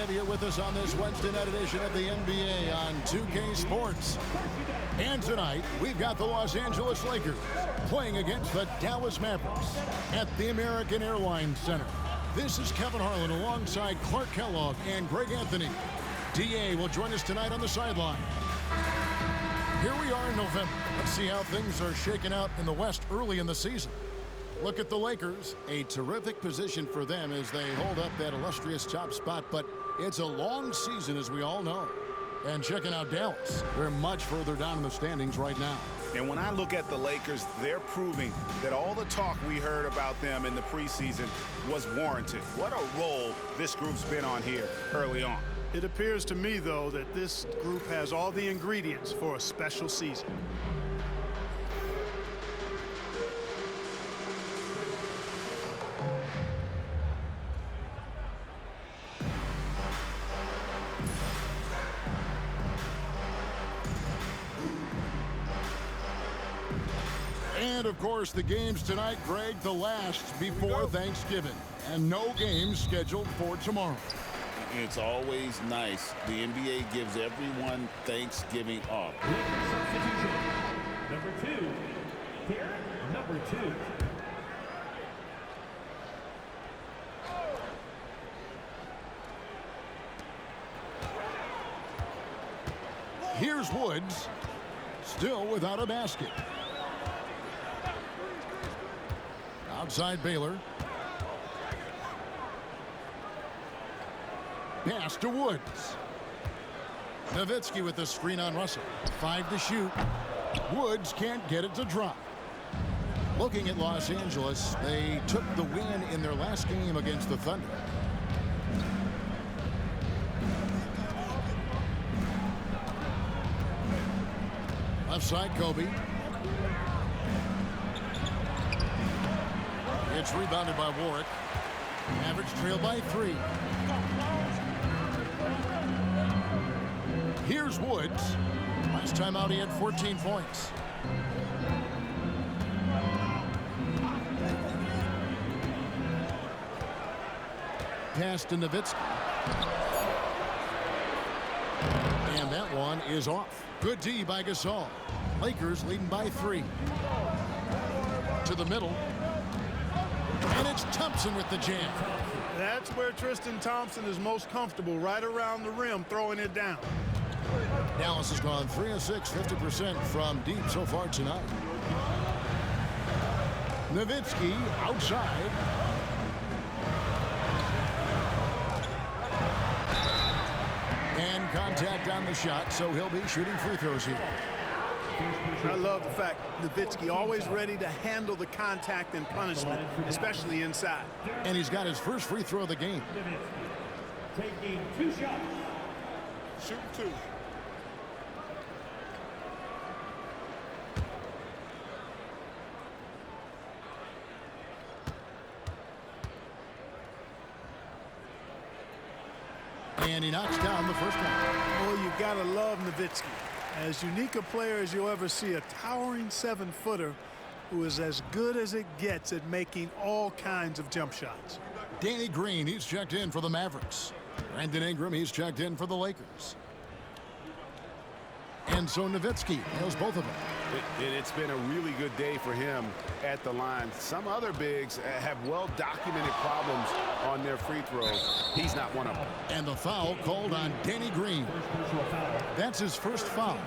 have you with us on this Wednesday night edition of the NBA on 2K Sports. And tonight, we've got the Los Angeles Lakers playing against the Dallas Mavericks at the American Airlines Center. This is Kevin Harlan alongside Clark Kellogg and Greg Anthony. DA will join us tonight on the sideline. Here we are in November. Let's see how things are shaking out in the West early in the season. Look at the Lakers. A terrific position for them as they hold up that illustrious top spot, but it's a long season, as we all know. And checking out Dallas, they're much further down in the standings right now. And when I look at the Lakers, they're proving that all the talk we heard about them in the preseason was warranted. What a role this group's been on here early on. It appears to me, though, that this group has all the ingredients for a special season. And, of course, the games tonight, Greg, the last before Thanksgiving. And no games scheduled for tomorrow. It's always nice. The NBA gives everyone Thanksgiving off. Substitution. Number 2. Here, number 2. Here's Woods, still without a basket. Outside Baylor. Pass to Woods. Nowitzki with the screen on Russell. 5 to shoot. Woods can't get it to drop. Looking at Los Angeles, they took the win in their last game against the Thunder. Left side, Kobe. It's rebounded by Warwick. Mavericks trail by 3. Here's Woods. Last time out, he had 14 points. Pass to Nowitzki. And that one is off. Good D by Gasol. Lakers leading by 3. To the middle. And it's Thompson with the jam. That's where Tristan Thompson is most comfortable, right around the rim, throwing it down. Dallas has gone 3 of 6, 50% from deep so far tonight. Nowitzki outside. And contact on the shot, so he'll be shooting free throws here. I love the fact Nowitzki always ready to handle the contact and punishment, especially inside. And he's got his first free throw of the game. Taking 2 shots. Shoot 2. And he knocks down the first one. Oh, you gotta love Nowitzki. As unique a player as you'll ever see, a towering 7-footer who is as good as it gets at making all kinds of jump shots. Danny Green, he's checked in for the Mavericks. Brandon Ingram, he's checked in for the Lakers. And so Nowitzki knows both of them. It's been a really good day for him at the line. Some other bigs have well-documented problems on their free throws. He's not one of them. And the foul called on Danny Green. That's his first foul.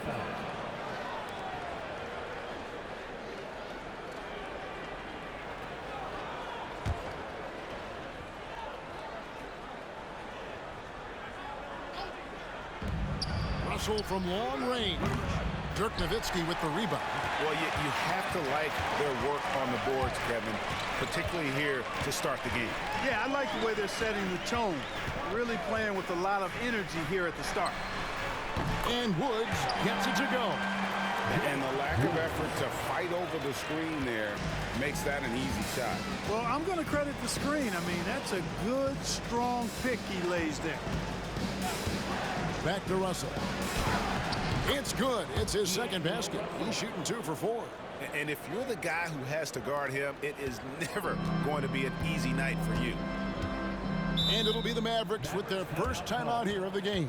Russell from long range. Dirk Nowitzki with the rebound. Well, you have to like their work on the boards, Kevin, particularly here to start the game. Yeah, I like the way they're setting the tone. Really playing with a lot of energy here at the start. And Woods gets it to go. And the lack of effort to fight over the screen there makes that an easy shot. Well, I'm going to credit the screen. I mean, that's a good, strong pick he lays there. Back to Russell. It's good. It's his second basket. He's shooting 2 for 4. And if you're the guy who has to guard him, it is never going to be an easy night for you. And it'll be the Mavericks with their first time out here of the game.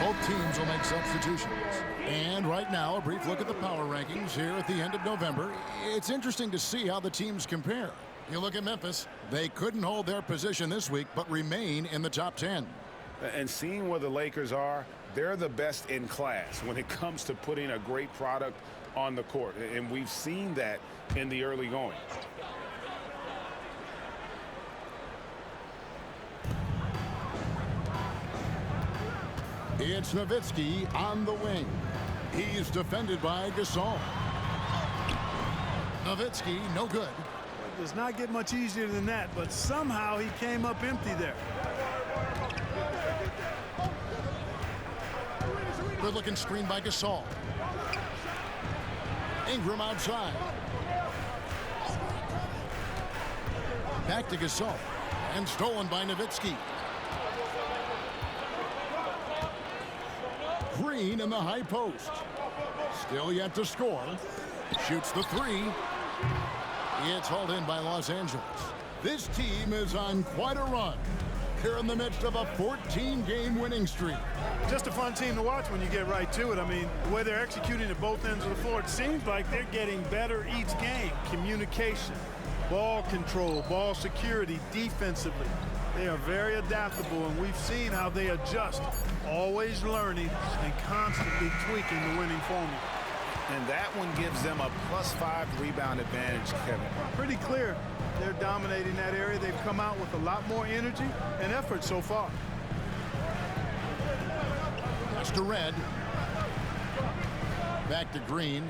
Both teams will make substitutions. And right now, a brief look at the power rankings here at the end of November. It's interesting to see how the teams compare. You look at Memphis, they couldn't hold their position this week, but remain in the top 10. And seeing where the Lakers are, they're the best in class when it comes to putting a great product on the court. And we've seen that in the early going. It's Nowitzki on the wing. He's defended by Gasol. Nowitzki, no good. It does not get much easier than that, but somehow he came up empty there. Good looking screen by Gasol. Ingram outside. Back to Gasol. And stolen by Nowitzki. Green in the high post. Still yet to score. Shoots the three. It's hauled in by Los Angeles. This team is on quite a run. They're in the midst of a 14-game winning streak. Just a fun team to watch when you get right to it. I mean, the way they're executing at both ends of the floor, it seems like they're getting better each game. Communication, ball control, ball security, defensively. They are very adaptable, and we've seen how they adjust, always learning and constantly tweaking the winning formula. And that one gives them a +5 rebound advantage, Kevin. Pretty clear they're dominating that area. They've come out with a lot more energy and effort so far. That's to Red. Back to Green.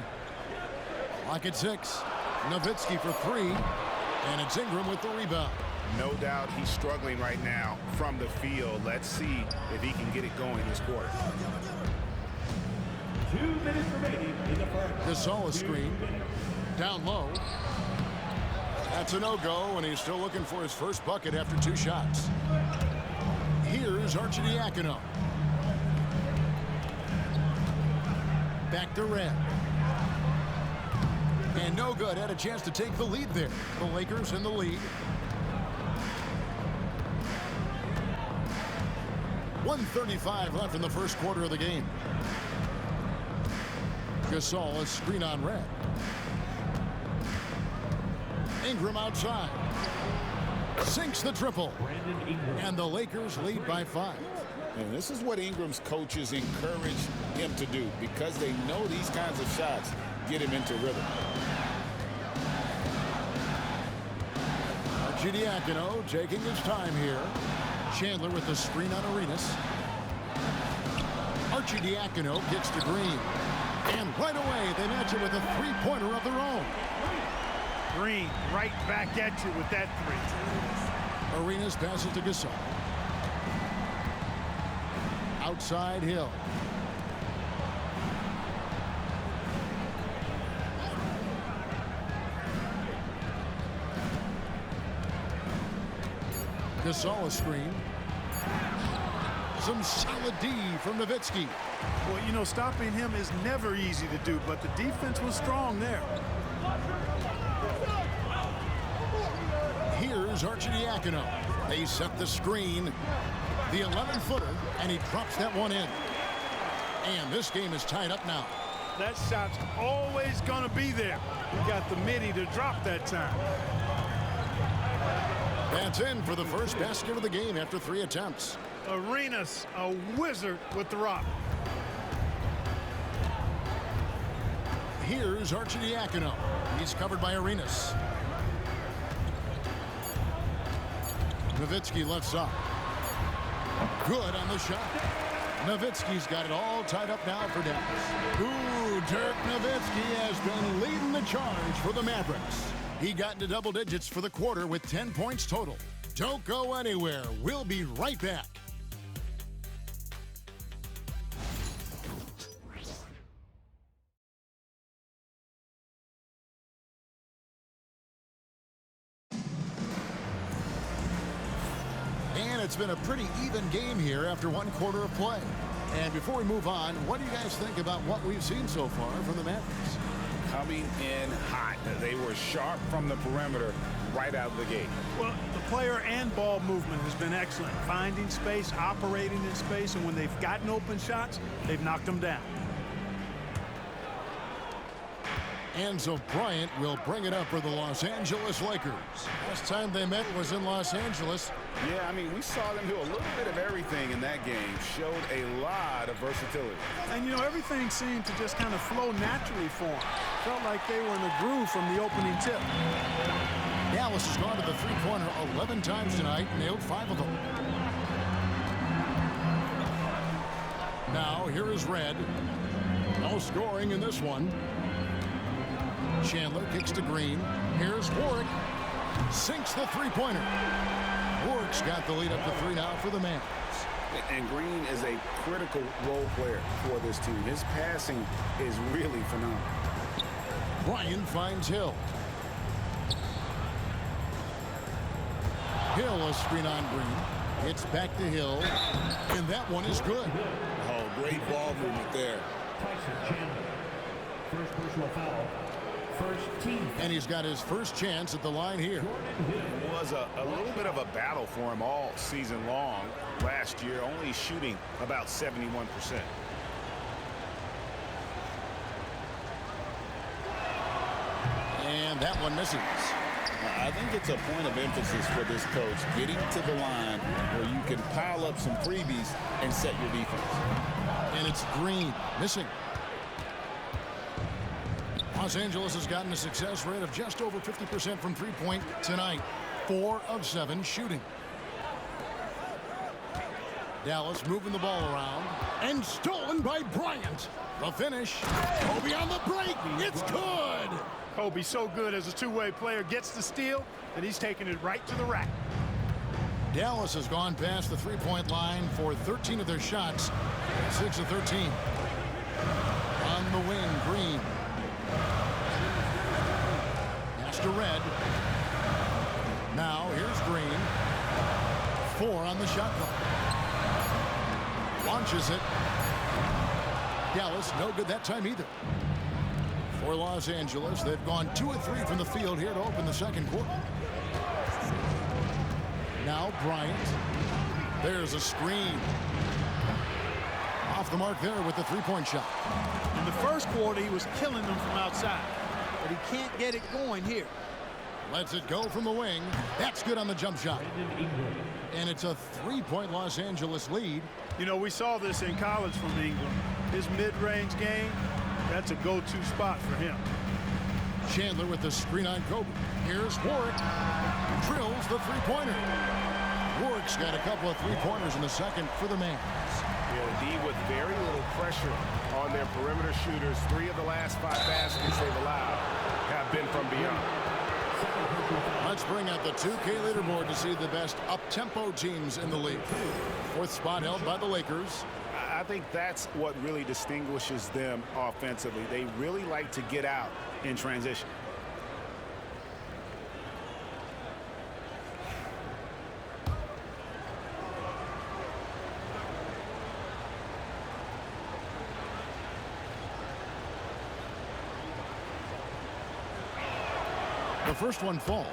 Lock at 6. Nowitzki for 3. And it's Ingram with the rebound. No doubt he's struggling right now from the field. Let's see if he can get it going this quarter. 2 minutes remaining in the first. Gasol a screen. Down low. That's a no-go, and he's still looking for his first bucket after 2 shots. Here's Arcidiacono. Back to Red. And no good. Had a chance to take the lead there. The Lakers in the lead. 1:35 left in the first quarter of the game. Gasol, a screen on Red. Ingram outside. Sinks the triple. And the Lakers lead by 5. And this is what Ingram's coaches encourage him to do, because they know these kinds of shots get him into rhythm. Arcidiacono taking his time here. Chandler with the screen on Arenas. Arcidiacono gets to Green. And right away, they match it with a three-pointer of their own. Green right back at you with that three. Arenas passes to Gasol. Outside Hill. Gasol a screen. Some solid D from Nowitzki. Well, you know, stopping him is never easy to do, but the defense was strong there. Here's Arcidiacono. They set the screen. The 11-footer, and he drops that one in. And this game is tied up now. That shot's always going to be there. You got the midi to drop that time. That's in for the first basket of the game after 3 attempts. Arenas, a wizard with the rock. Here's Arcidiacono. He's covered by Arenas. Nowitzki left side. Good on the shot. Nowitzki's got it all tied up now for Dallas. Ooh, Dirk Nowitzki has been leading the charge for the Mavericks. He got into double digits for the quarter with 10 points total. Don't go anywhere. We'll be right back. it's been a pretty even game here after one quarter of play. And before we move on, what do you guys think about what we've seen so far from the Mavericks? Coming in hot. They were sharp from the perimeter right out of the gate. Well, the player and ball movement has been excellent. Finding space, operating in space, and when they've gotten open shots, they've knocked them down. And so Bryant will bring it up for the Los Angeles Lakers. Last time they met was in Los Angeles. Yeah, I mean, we saw them do a little bit of everything in that game. Showed a lot of versatility. And, you know, everything seemed to just kind of flow naturally for them. Felt like they were in a groove from the opening tip. Dallas has gone to the three-pointer 11 times tonight, nailed 5 of them. Now, here is Red. No scoring in this one. Chandler kicks to Green. Here's Warwick. Sinks the three-pointer. Warwick's got the lead up to 3 now for the Mavericks. And Green is a critical role player for this team. His passing is really phenomenal. Bryant finds Hill. Hill a screen on Green. It's back to Hill. And that one is good. Oh, great ball movement there. Tyson Chandler. First personal foul. First team. And he's got his first chance at the line here. It was a little bit of a battle for him all season long. Last year, only shooting about 71%. And that one misses. I think it's a point of emphasis for this coach, getting to the line where you can pile up some freebies and set your defense. And it's Green missing. Los Angeles has gotten a success rate of just over 50% from three-point tonight. 4 of 7 shooting. Dallas moving the ball around. And stolen by Bryant. The finish. Kobe on the break. It's good. Kobe so good as a two-way player. Gets the steal, and he's taking it right to the rack. Dallas has gone past the three-point line for 13 of their shots. 6 of 13. On the wing, Green. Pass to Red. Now here's Green. 4 on the shot clock. Launches it. Dallas no good that time either. For Los Angeles, they've gone 2 of 3 from the field here to open the second quarter. Now Bryant. There's a screen. Off the mark there with the three-point shot. In the first quarter, he was killing them from outside, but he can't get it going here. Lets it go from the wing. That's good on the jump shot. And it's a 3-point Los Angeles lead. You know, we saw this in college from Ingram. His mid-range game, that's a go-to spot for him. Chandler with the screen on Kobe. Here's Warwick. Drills the three-pointer. Warwick's got a couple of three-pointers in the second for the Mavs. Yeah, the D with very little pressure on their perimeter shooters. 3 of the last 5 baskets they've allowed have been from beyond. Let's bring out the 2K leaderboard to see the best up-tempo teams in the league. 4th spot held by the Lakers. I think that's what really distinguishes them offensively. They really like to get out in transition. The first one falls.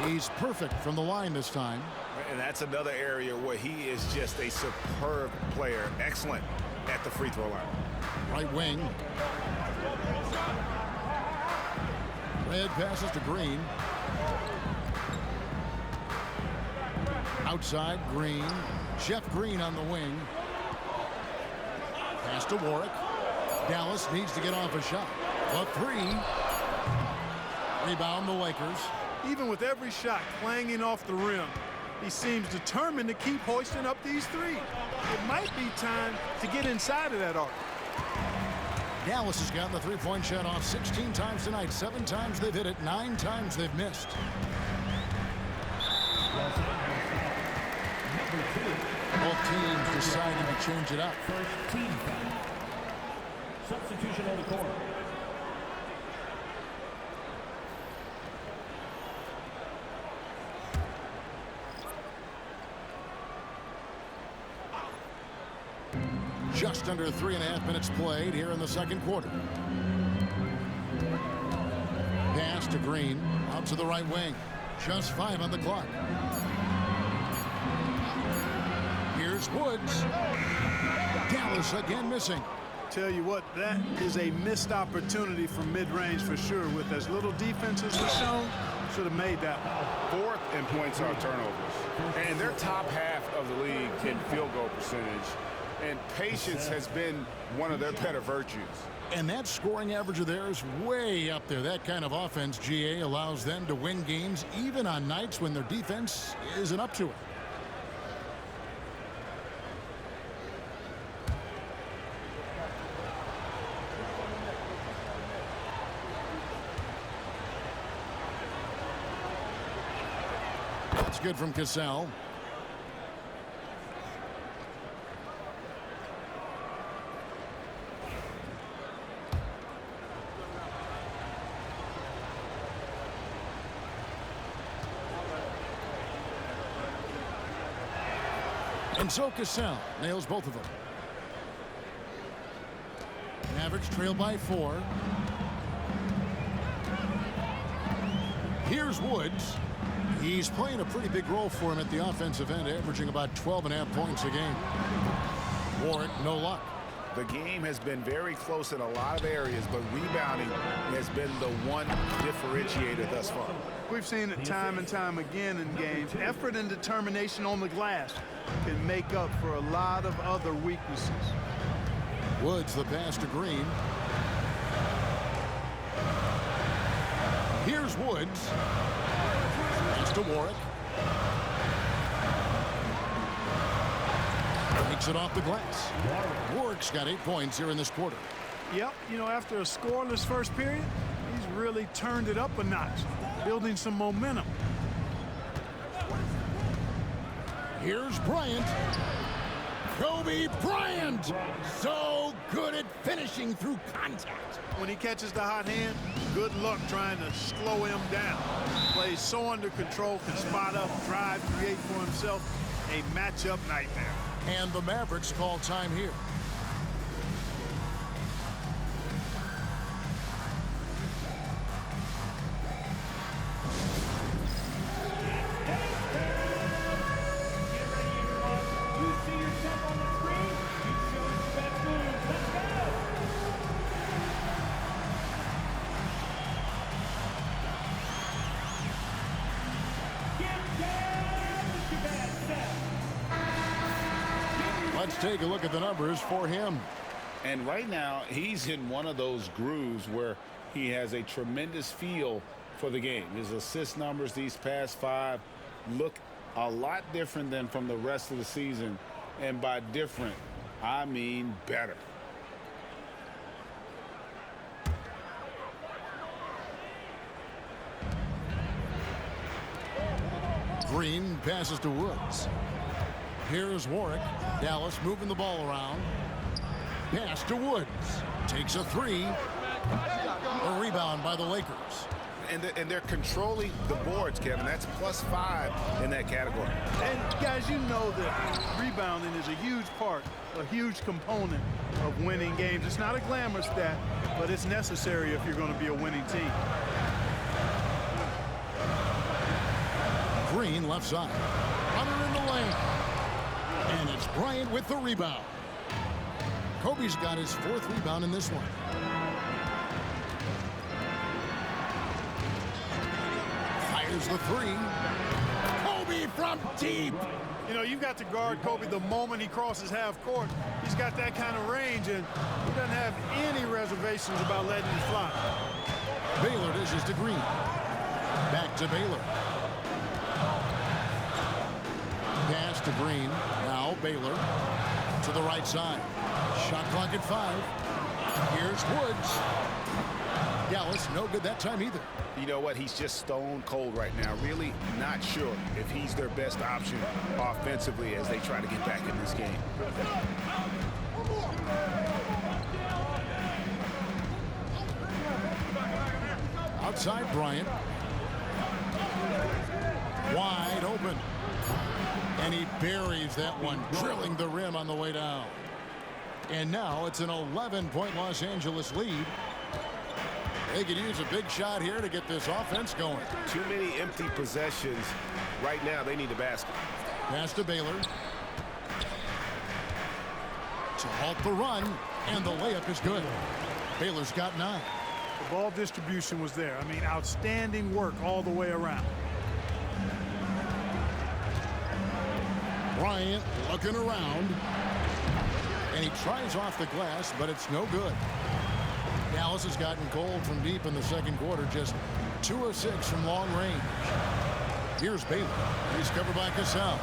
He's perfect from the line this time. And that's another area where he is just a superb player. Excellent at the free throw line. Right wing. Red passes to Green. Outside, Green. Jeff Green on the wing. Pass to Warwick. Dallas needs to get off a shot. A 3. Rebound the Lakers. Even with every shot clanging off the rim, he seems determined to keep hoisting up these threes. It might be time to get inside of that arc. Dallas has gotten the three-point shot off 16 times tonight. 7 times they've hit it, 9 times they've missed. Both teams decided to change it up. First team foul. Substitution on the court. Just under 3.5 minutes played here in the second quarter. Pass to Green, out to the right wing. Just 5 on the clock. Here's Woods. Dallas again missing. Tell you what, that is a missed opportunity from mid-range for sure. With as little defense as was shown, should have made that one. 4th in points on turnovers. And they're top half of the league in field goal percentage. And patience has been one of their better virtues. And that scoring average of theirs way up there. That kind of offense, GA, allows them to win games even on nights when their defense isn't up to it. That's good from Cassell. And so Cassell nails both of them. Mavericks trail by 4. Here's Woods. He's playing a pretty big role for him at the offensive end, averaging about 12.5 points a game. Warwick, no luck. The game has been very close in a lot of areas, but rebounding has been the one differentiator thus far. We've seen it time and time again in games. Effort and determination on the glass can make up for a lot of other weaknesses. Woods, the pass to Green. Here's Woods. Pass to Warwick. Takes it off the glass. Warwick's got 8 points here in this quarter. Yep, you know, after a scoreless first period, he's really turned it up a notch, building some momentum. Here's Bryant. Kobe Bryant, so good at finishing through contact. When he catches the hot hand, good luck trying to slow him down. Plays so under control, can spot up, drive, create for himself. A matchup nightmare. And the Mavericks call time here. Let's take a look at the numbers for him. And right now, he's in one of those grooves where he has a tremendous feel for the game. His assist numbers these past 5 look a lot different than from the rest of the season. And by different, I mean better. Green passes to Woods. Here's Warwick. Dallas moving the ball around. Pass to Woods. Takes a 3. A rebound by the Lakers. And they're controlling the boards, Kevin. That's +5 in that category. And guys, you know that rebounding is a huge part, a huge component of winning games. It's not a glamour stat, but it's necessary if you're going to be a winning team. Green left side. Runner in the lane. And it's Bryant with the rebound. Kobe's got his 4th rebound in this one. Fires the 3. Kobe from deep. You know, you've got to guard Kobe the moment he crosses half court. He's got that kind of range, and he doesn't have any reservations about letting it fly. Baylor dishes to Green. Back to Baylor. Pass to Green. Now Baylor to the right side. Shot clock at 5. Here's Woods. Dallas, no good that time either. You know what? He's just stone cold right now. Really not sure if he's their best option offensively as they try to get back in this game. Outside Bryant. Wide open. And he buries that one, drilling the rim on the way down. And now it's an 11-point Los Angeles lead. They could use a big shot here to get this offense going. Too many empty possessions. Right now, they need a basket. Pass to Baylor. To halt the run, and the layup is good. Baylor's got 9. The ball distribution was there. I mean, outstanding work all the way around. Bryant looking around. And he tries off the glass, but it's no good. Dallas has gotten cold from deep in the second quarter, just 2 of 6 from long range. Here's Baylor. He's covered by Cassell.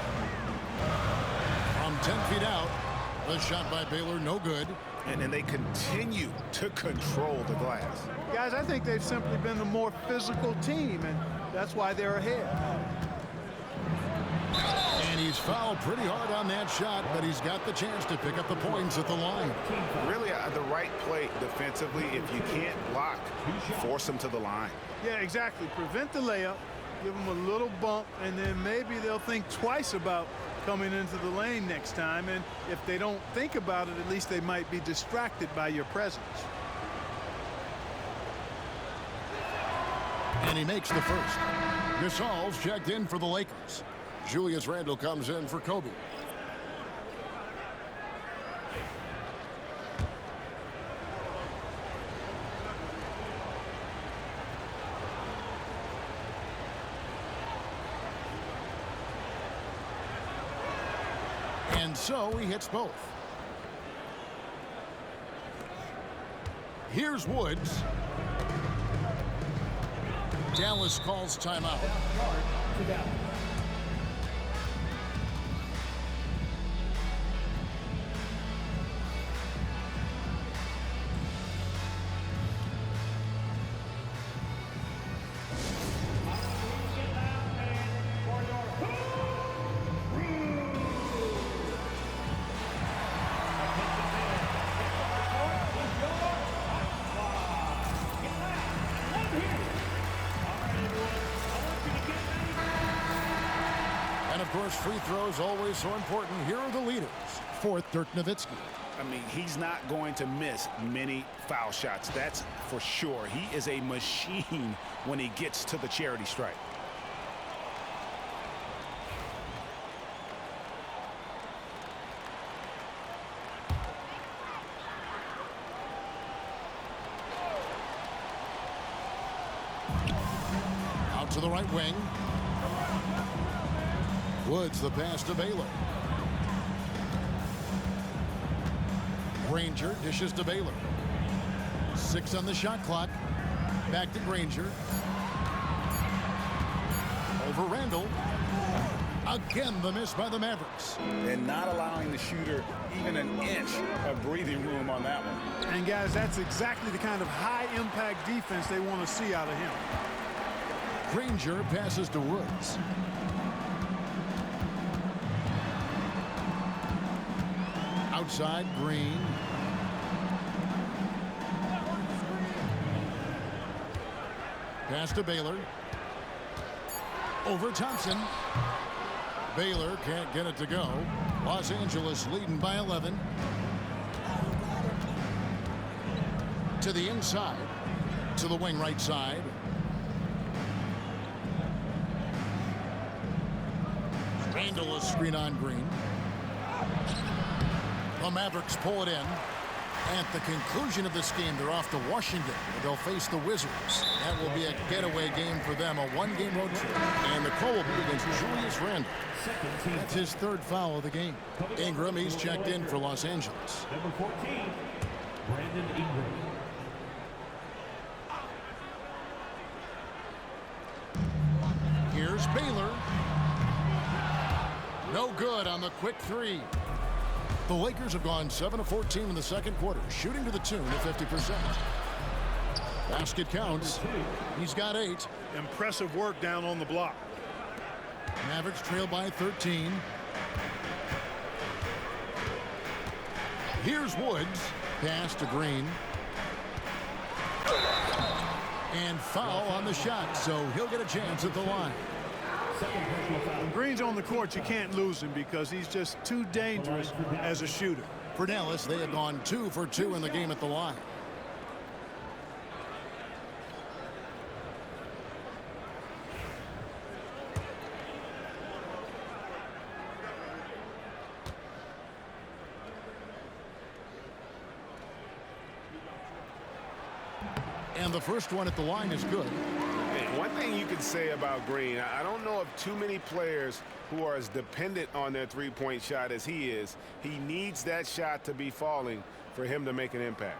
From 10 feet out, the shot by Baylor, no good. And they continue to control the glass. Guys, I think they've simply been the more physical team, and that's why they're ahead. And he's fouled pretty hard on that shot, but he's got the chance to pick up the points at the line. Really the right play defensively. If you can't block, force them to the line. Yeah, exactly. Prevent the layup, give them a little bump, and then maybe they'll think twice about coming into the lane next time. And if they don't think about it, at least they might be distracted by your presence. And he makes the first. Gasol's checked in for the Lakers. Julius Randle comes in for Kobe. And so he hits both. Here's Woods. Dallas calls timeout. Of course, free throws always so important. Here are the leaders. Fourth, Dirk Nowitzki. I mean, he's not going to miss many foul shots. That's for sure. He is a machine when he gets to the charity stripe. Out to the right wing. Woods, the pass to Baylor. Granger dishes to Baylor. 6 on the shot clock. Back to Granger. Over Randle. Again, the miss by the Mavericks. And not allowing the shooter even an inch of breathing room on that one. And, guys, that's exactly the kind of high-impact defense they want to see out of him. Granger passes to Woods. Outside, Green. Pass to Baylor. Over Thompson. Baylor can't get it to go. Los Angeles leading by 11. To the inside. To the wing right side. Randle a screen on Green. The Mavericks pull it in. At the conclusion of this game, they're off to Washington. They'll face the Wizards. That will be a getaway game for them, a one-game road trip. And the call will be against Julius Randle. That's his 3rd foul of the game. Ingram, he's checked in for Los Angeles. Number 14, Brandon Ingram. Here's Baylor. No good on the quick 3. The Lakers have gone 7 of 14 in the second quarter, shooting to the tune of 50%. Basket counts. He's got 8. Impressive work down on the block. Mavericks trail by 13. Here's Woods. Pass to Green. And foul on the shot, so he'll get a chance at the line. When Green's on the court, you can't lose him because he's just too dangerous as a shooter. For Dallas, they have gone 2 for 2 in the game at the line. And the first one at the line is good. One thing you can say about Green, I don't know of too many players who are as dependent on their three-point shot as he is. He needs that shot to be falling for him to make an impact.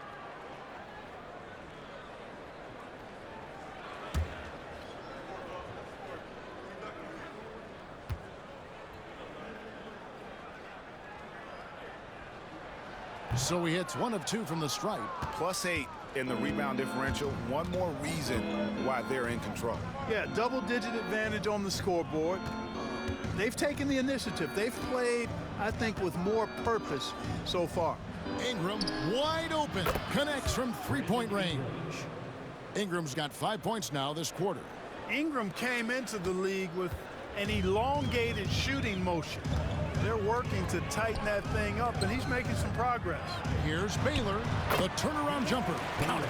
So he hits 1 of 2 from the stripe. +8 in the rebound differential. One more reason why they're in control. Yeah, double-digit advantage on the scoreboard. They've taken the initiative. They've played, I think, with more purpose so far. Ingram wide open. Connects from three-point range. Ingram's got 5 points now this quarter. Ingram came into the league with an elongated shooting motion. They're working to tighten that thing up, and he's making some progress. Here's Baylor, the turnaround jumper. Count it.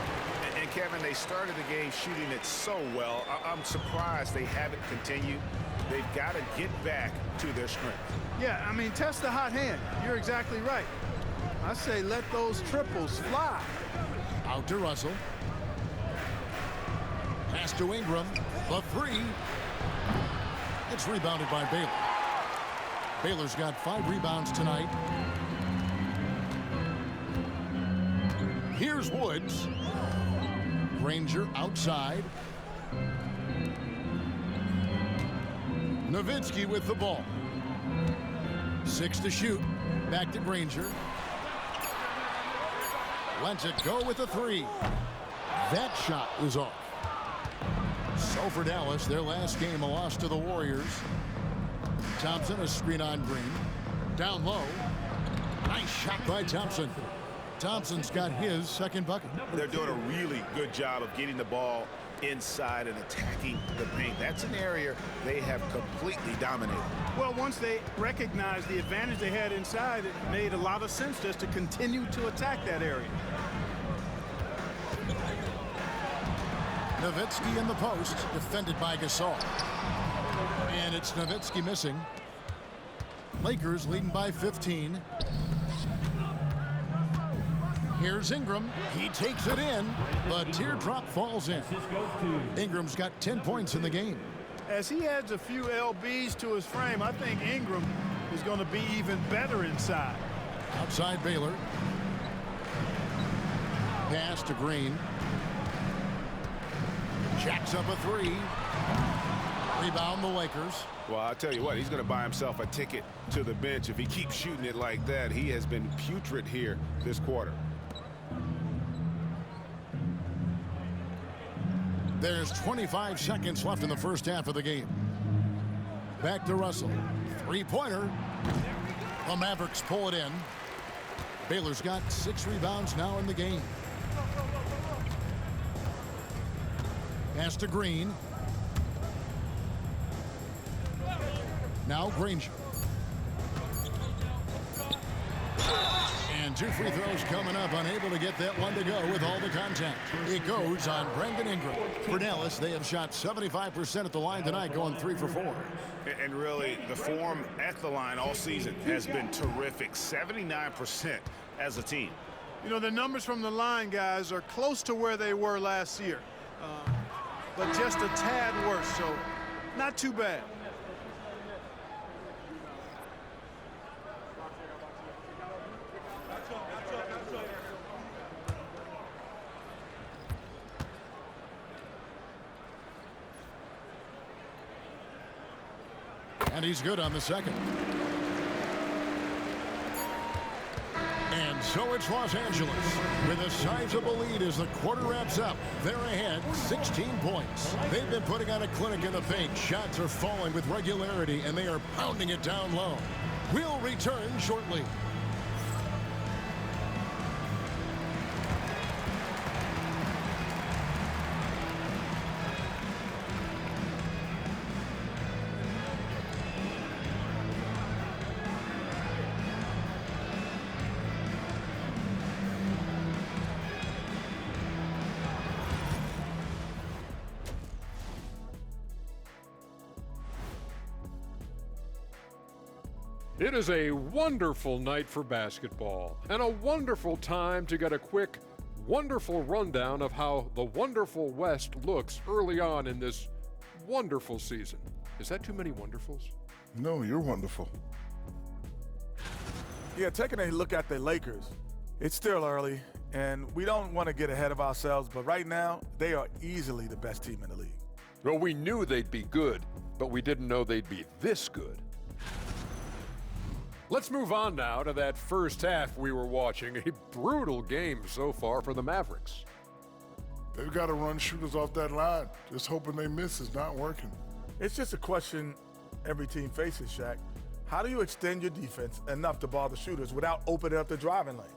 And Kevin, they started the game shooting it so well. I'm surprised they haven't continued. They've got to get back to their strength. Yeah, I mean, test the hot hand. You're exactly right. I say let those triples fly. Out to Russell. Pass to Ingram. The 3. It's rebounded by Baylor. Baylor's got 5 rebounds tonight. Here's Woods. Granger outside. Nowitzki with the ball. 6 to shoot. Back to Granger. Lets it go with the 3. That shot is off. So for Dallas, their last game, a loss to the Warriors. Thompson, a screen on Green. Down low. Nice shot by Thompson. Thompson's got his second bucket. They're doing a really good job of getting the ball inside and attacking the paint. That's an area they have completely dominated. Well, once they recognized the advantage they had inside, it made a lot of sense just to continue to attack that area. Nowitzki in the post, defended by Gasol. And it's Nowitzki missing. Lakers leading by 15. Here's Ingram. He takes it in. The teardrop falls in. Ingram's got 10 points in the game. As he adds a few LBs to his frame, I think Ingram is going to be even better inside. Outside Baylor. Pass to Green. Jacks up a 3. Rebound the Lakers. Well, I'll tell you what, he's going to buy himself a ticket to the bench. If he keeps shooting it like that, he has been putrid here this quarter. There's 25 seconds left in the first half of the game. Back to Russell. 3-pointer. The Mavericks pull it in. Baylor's got 6 rebounds now in the game. Pass to Green. Now Granger. And 2 free throws coming up. Unable to get that one to go with all the contact. It goes on Brandon Ingram. For Dallas, they have shot 75% at the line tonight, going 3 for 4. And really, the form at the line all season has been terrific. 79% as a team. You know, the numbers from the line, guys, are close to where they were last year. But just a tad worse, so not too bad. And he's good on the second. And so it's Los Angeles with a sizable lead as the quarter wraps up. They're ahead 16 points. They've been putting on a clinic in the paint. Shots are falling with regularity, and they are pounding it down low. We'll return shortly. It is a wonderful night for basketball and a wonderful time to get a quick, wonderful rundown of how the wonderful West looks early on in this wonderful season. Is that too many wonderfuls? No, you're wonderful. Yeah, taking a look at the Lakers, it's still early, and we don't want to get ahead of ourselves, but right now, they are easily the best team in the league. Well, we knew they'd be good, but we didn't know they'd be this good. Let's move on now to that first half we were watching. A brutal game so far for the Mavericks. They've got to run shooters off that line. Just hoping they miss is not working. It's just a question every team faces, Shaq. How do you extend your defense enough to bother shooters without opening up the driving lanes?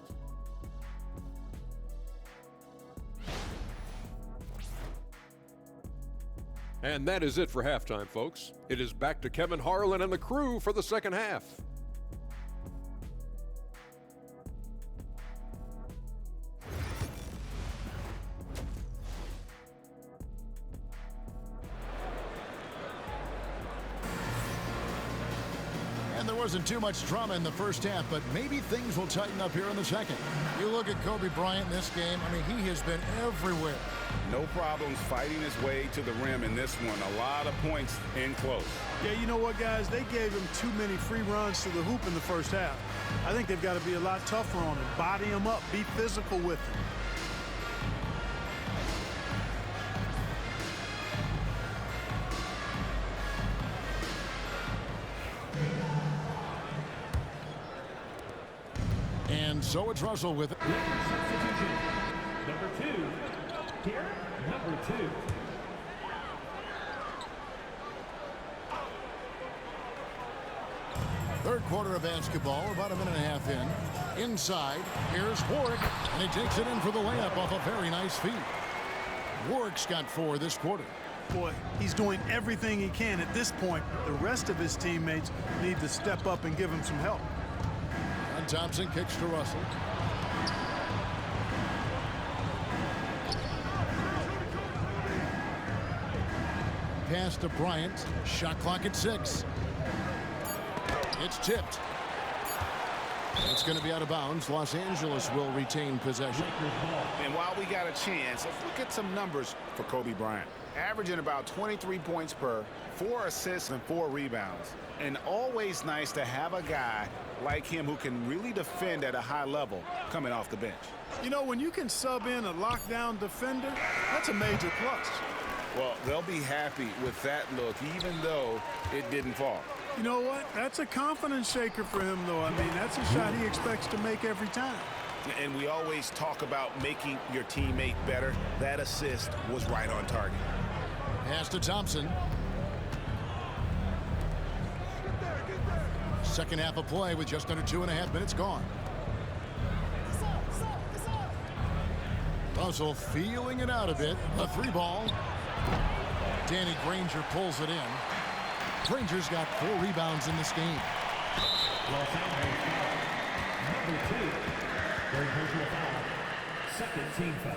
And that is it for halftime, folks. It is back to Kevin Harlan and the crew for the second half. There wasn't too much drama in the first half, but maybe things will tighten up here in the second. You look at Kobe Bryant in this game, I mean, he has been everywhere. No problems fighting his way to the rim in this one. A lot of points in close. Yeah, you know what, guys? They gave him too many free runs to the hoop in the first half. I think they've got to be a lot tougher on him. Body him up. Be physical with him. And so it's Russell with it. Substitution. Number 2. Here, number 2. Third quarter of basketball, about a minute and a half in. Inside, here's Warwick, and he takes it in for the layup off a very nice feed. Warwick's got 4 this quarter. Boy, he's doing everything he can at this point. The rest of his teammates need to step up and give him some help. And Thompson kicks to Russell. Pass to Bryant. Shot clock at 6. It's tipped. It's going to be out of bounds. Los Angeles will retain possession. And while we got a chance, let's look at some numbers for Kobe Bryant. Averaging about 23 points per, 4 assists and 4 rebounds. And always nice to have a guy like him who can really defend at a high level coming off the bench. You know, when you can sub in a lockdown defender, that's a major plus. Well, they'll be happy with that look, even though it didn't fall. You know what? That's a confidence shaker for him, though. I mean, that's a shot he expects to make every time. And we always talk about making your teammate better. That assist was right on target. Pass to Thompson. Second half of play with just under 2.5 minutes gone. Russell feeling it out a bit. A 3 ball. Danny Granger pulls it in. Granger's got 4 rebounds in this game. Los Angeles foul. Number 2. Third personal foul. Second team foul.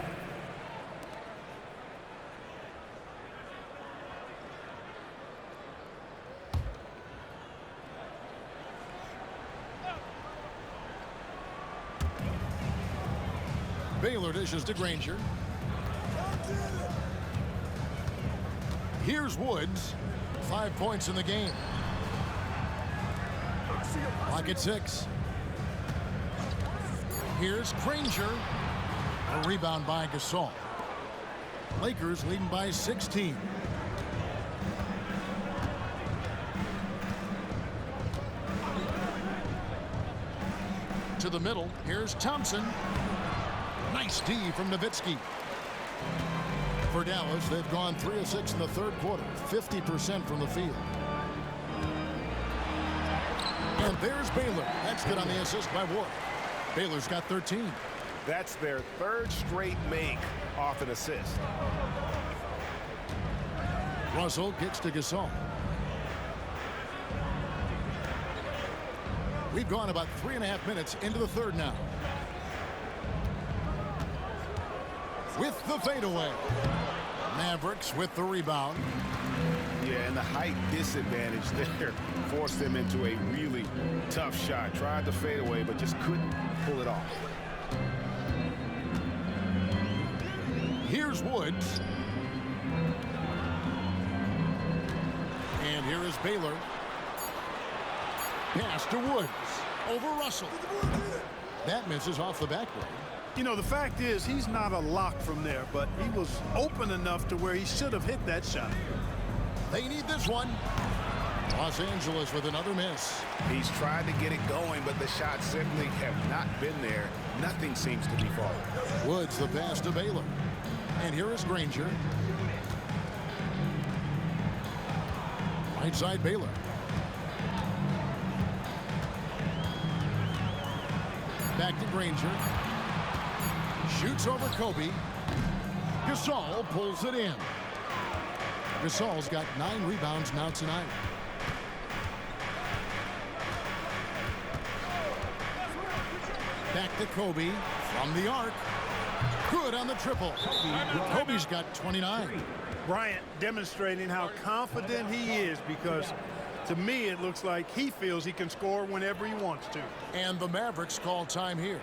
Baylor dishes to Granger. Here's Woods. 5 points in the game. Clock at 6. Here's Granger. A rebound by Gasol. Lakers leading by 16. To the middle. Here's Thompson. Nice D from Nowitzki. For Dallas, they've gone 3 of 6 in the third quarter, 50% from the field. And there's Baylor. That's good on the assist by Ward. Baylor's got 13. That's their third straight make off an assist. Russell kicks to Gasol. We've gone about 3.5 minutes into the third now. With the fadeaway. Mavericks with the rebound. Yeah, and the height disadvantage there forced them into a really tough shot. Tried to fade away, but just couldn't pull it off. Here's Woods. And here is Baylor. Pass to Woods. Over Russell. That misses off the backboard. You know, the fact is he's not a lock from there, but he was open enough to where he should have hit that shot. They need this one. Los Angeles with another miss. He's tried to get it going, but the shots simply have not been there. Nothing seems to be falling. Woods the pass to Baylor. And here is Granger. Right side Baylor. Back to Granger. Shoots over Kobe. Gasol pulls it in. Gasol's got 9 rebounds now tonight. Back to Kobe from the arc. Good on the triple. Kobe's got 29. Bryant demonstrating how confident he is, because to me it looks like he feels he can score whenever he wants to. And the Mavericks call time here.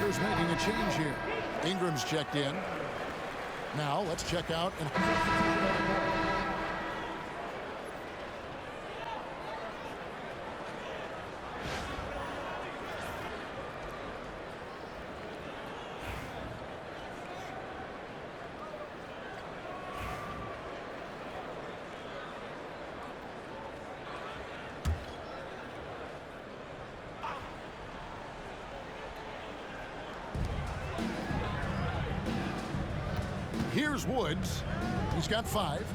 Making a change here. Ingram's checked in. Now let's check out. Here's Woods. He's got 5.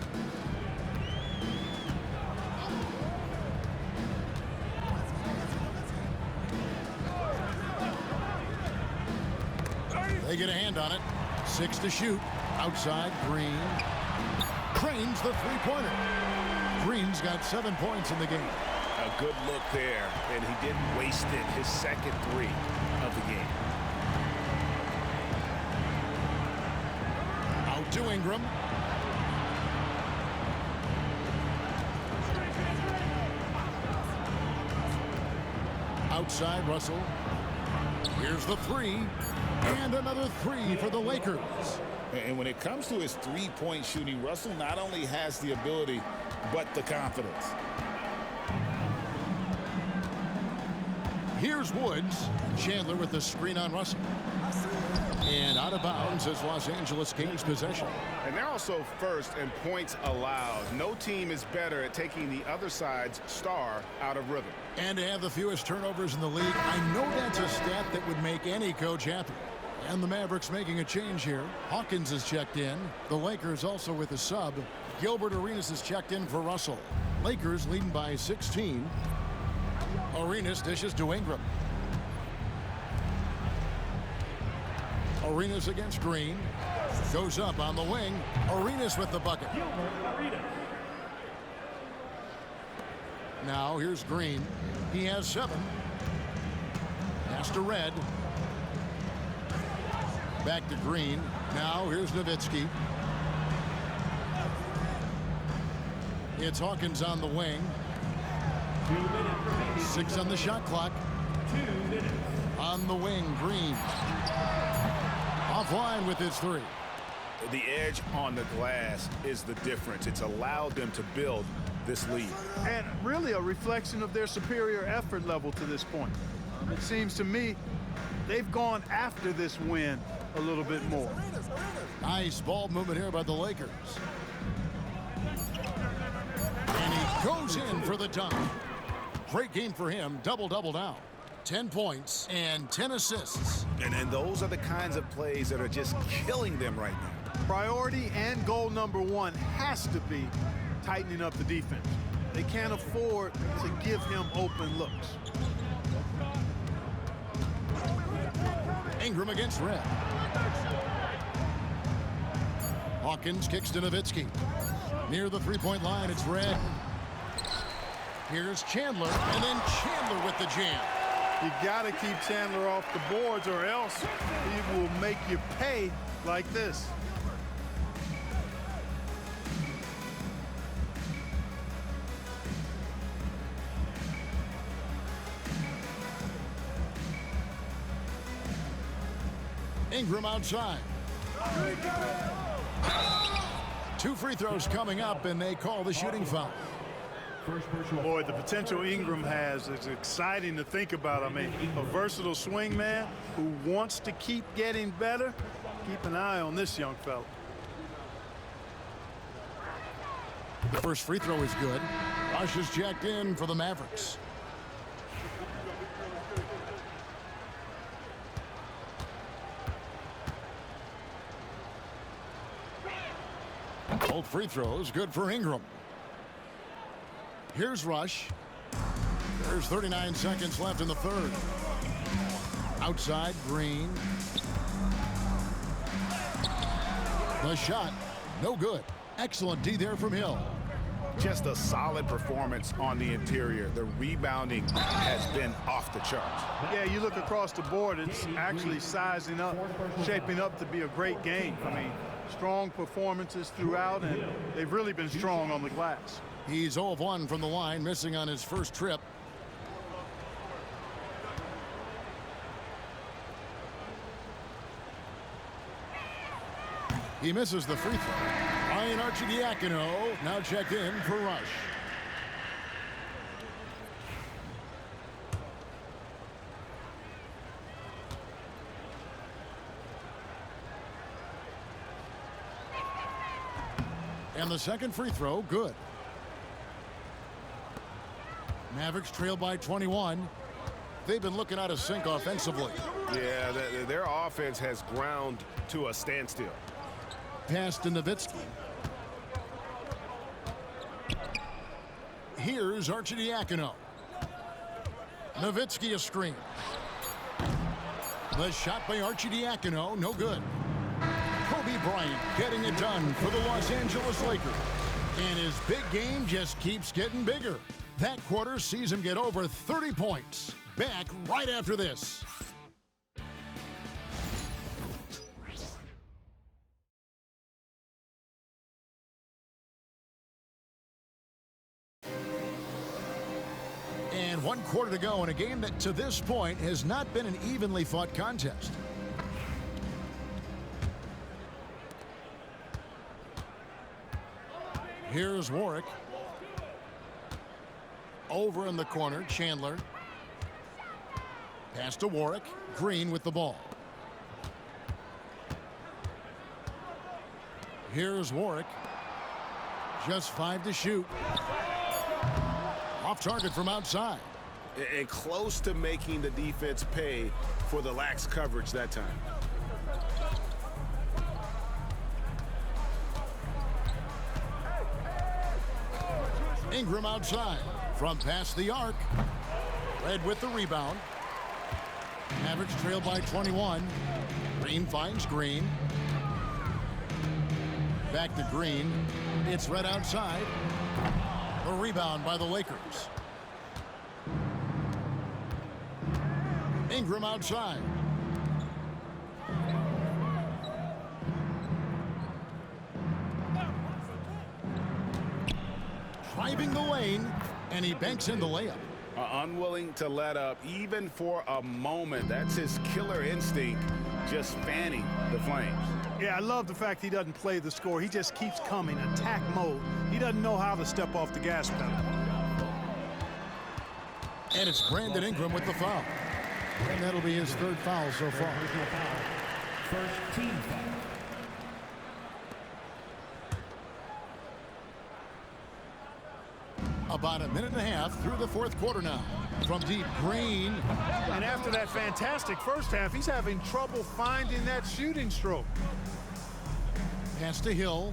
They get a hand on it. 6 to shoot. Outside, Green. Cranes the three-pointer. Green's got 7 points in the game. A good look there, and he didn't waste it. His second 3 of the game. To Ingram. Outside Russell. Here's the 3. And another 3 for the Lakers. And when it comes to his three-point shooting, Russell not only has the ability, but the confidence. Here's Woods. Chandler with the screen on Russell. And out of bounds as Los Angeles gains possession. And they're also first in points allowed. No team is better at taking the other side's star out of rhythm. And to have the fewest turnovers in the league, I know that's a stat that would make any coach happy. And the Mavericks making a change here. Hawkins is checked in. The Lakers also with a sub. Gilbert Arenas is checked in for Russell. Lakers leading by 16. Arenas dishes to Ingram. Arenas against Green. Goes up on the wing. Arenas with the bucket. Now here's Green. He has 7. Pass to Red. Back to Green. Now here's Nowitzki. It's Hawkins on the wing. 6 on the shot clock. 2 minutes. On the wing, Green. Offline with his 3. The edge on the glass is the difference. It's allowed them to build this lead. And really a reflection of their superior effort level to this point. It seems to me they've gone after this win a little bit more. Nice ball movement here by the Lakers. And he goes in for the dunk. Great game for him. Double-double now. 10 points and 10 assists. And those are the kinds of plays that are just killing them right now. Priority and goal number one has to be tightening up the defense. They can't afford to give him open looks. Ingram against Red. Hawkins kicks to Nowitzki. Near the three-point line, it's Red. Here's Chandler, and then Chandler with the jam. You got to keep Chandler off the boards or else he will make you pay like this. Ingram outside. 2 free throws coming up, and they call the shooting foul. Boy, the potential Ingram has is exciting to think about. I mean, a versatile swing man who wants to keep getting better. Keep an eye on this young fella. The first free throw is good. Rush is jacked in for the Mavericks. Both free throws good for Ingram. Here's Rush. There's 39 seconds left in the third. Outside, Green. The shot, no good. Excellent D there from Hill. Just a solid performance on the interior. The rebounding has been off the charts. Yeah, you look across the board, it's actually sizing up, shaping up to be a great game. I mean, strong performances throughout, and they've really been strong on the glass. He's 0 of 1 from the line, missing on his first trip. He misses the free throw. Ryan Arcidiacono now checked in for Rush. And the second free throw, good. Mavericks trail by 21. They've been looking out of sync offensively. Yeah, their offense has ground to a standstill. Pass to Nowitzki. Here's Arcidiacono. Nowitzki a screen. The shot by Arcidiacono, no good. Kobe Bryant getting it done for the Los Angeles Lakers. And his big game just keeps getting bigger. That quarter sees him get over 30 points. Back right after this. And 1 quarter to go in a game that to this point has not been an evenly fought contest. Here's Warwick. Over in the corner, Chandler. Pass to Warwick. Green with the ball. Here's Warwick. Just 5 to shoot. Off target from outside. And close to making the defense pay for the lax coverage that time. Ingram outside from past the arc. Red with the rebound. Mavericks trail by 21. Green finds Green. Back to Green. It's Red outside. A rebound by the Lakers. Ingram outside. Driving the lane, and he banks in the layup. Unwilling to let up even for a moment. That's his killer instinct just fanning the Flames. Yeah, I love the fact he doesn't play the score. He just keeps coming, attack mode. He doesn't know how to step off the gas pedal. And it's Brandon Ingram with the foul. And that'll be his third foul so far. First team foul. About a minute and a half through the fourth quarter now. From deep, Green. And after that fantastic first half, he's having trouble finding that shooting stroke. Pass to Hill.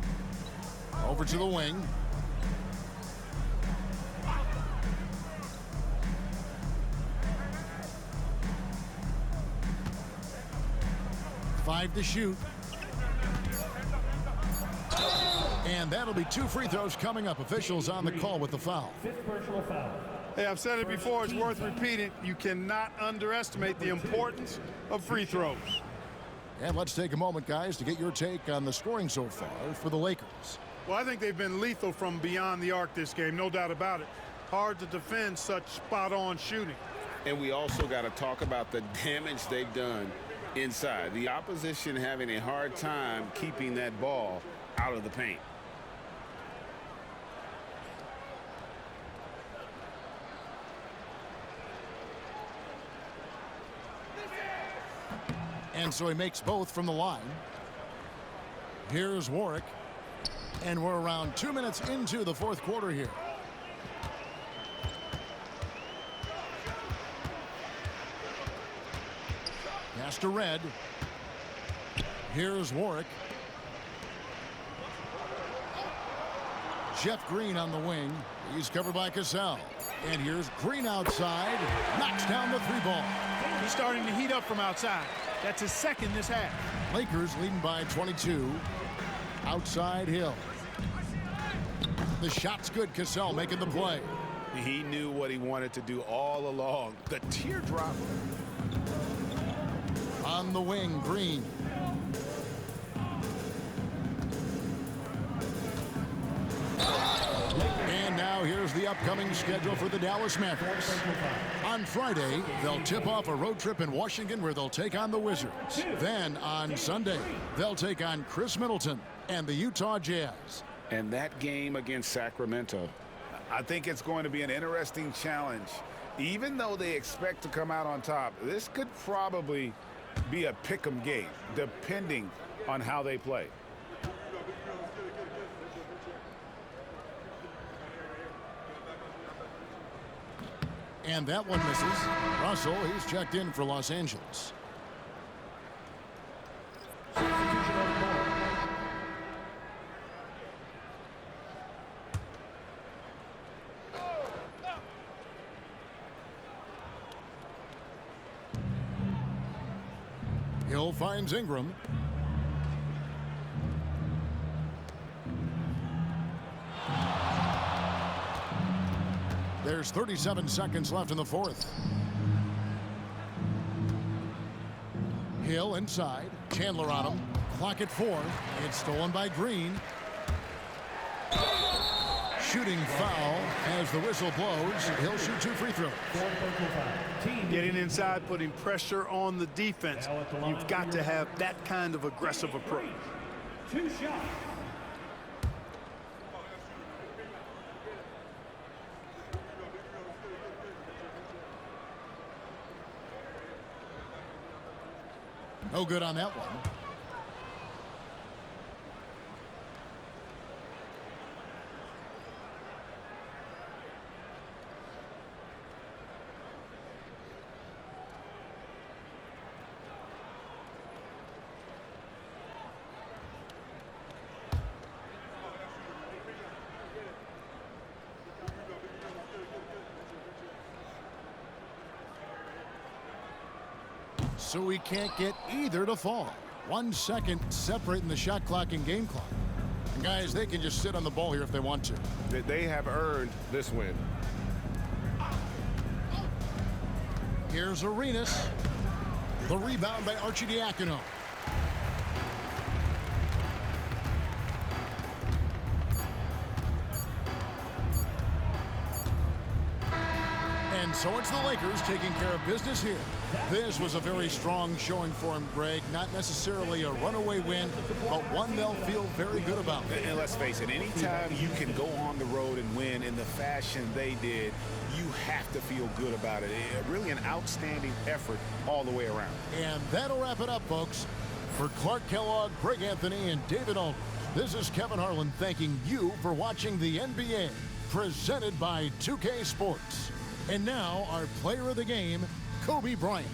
Over to the wing. Five to shoot. And that'll be 2 free throws coming up. Officials on the call with the foul. Fifth personal foul. Hey, I've said it before, it's worth repeating. You cannot underestimate the importance of free throws. And let's take a moment, guys, to get your take on the scoring so far for the Lakers. Well, I think they've been lethal from beyond the arc this game, no doubt about it. Hard to defend such spot-on shooting. And we also got to talk about the damage they've done inside. The opposition having a hard time keeping that ball out of the paint. And so he makes both from the line. Here's Warwick. And we're around 2 minutes into the fourth quarter here. Pass to Red. Here's Warwick. Jeff Green on the wing. He's covered by Cassell. And here's Green outside. Knocks down the three ball. He's starting to heat up from outside. That's his second this half. Lakers leading by 22. Outside Hill. The shot's good. Cassell making the play. He knew what he wanted to do all along. The teardrop. On the wing, Green. And now here's the upcoming schedule for the Dallas Mavericks. On Friday, they'll tip off a road trip in Washington where they'll take on the Wizards. Then on Sunday, they'll take on Chris Middleton and the Utah Jazz. And that game against Sacramento, I think it's going to be an interesting challenge. Even though they expect to come out on top, this could probably be a pick'em game, depending on how they play. And that one misses. Russell, he's checked in for Los Angeles. Hill finds Ingram. There's 37 seconds left in the fourth. Hill inside. Chandler on him. Clock at 4. It's stolen by Green. Shooting foul as the whistle blows. He'll shoot 2 free throws. Getting inside, putting pressure on the defense. You've got to have that kind of aggressive approach. 2 shots. No good on that one. So we can't get either to fall. 1 second separating the shot clock and game clock. And guys, they can just sit on the ball here if they want to. They have earned this win. Here's Arenas. The rebound by Arcidiacono. And And so it's the Lakers taking care of business here. This was a very strong showing for him, Greg. Not necessarily a runaway win, but one they'll feel very good about. And let's face it, anytime you can go on the road and win in the fashion they did, you have to feel good about it. Really an outstanding effort all the way around. And that'll wrap it up, folks. For Clark Kellogg, Greg Anthony, and David Aldridge, this is Kevin Harlan thanking you for watching the NBA, presented by 2K Sports. And now, our player of the game, Kobe Bryant.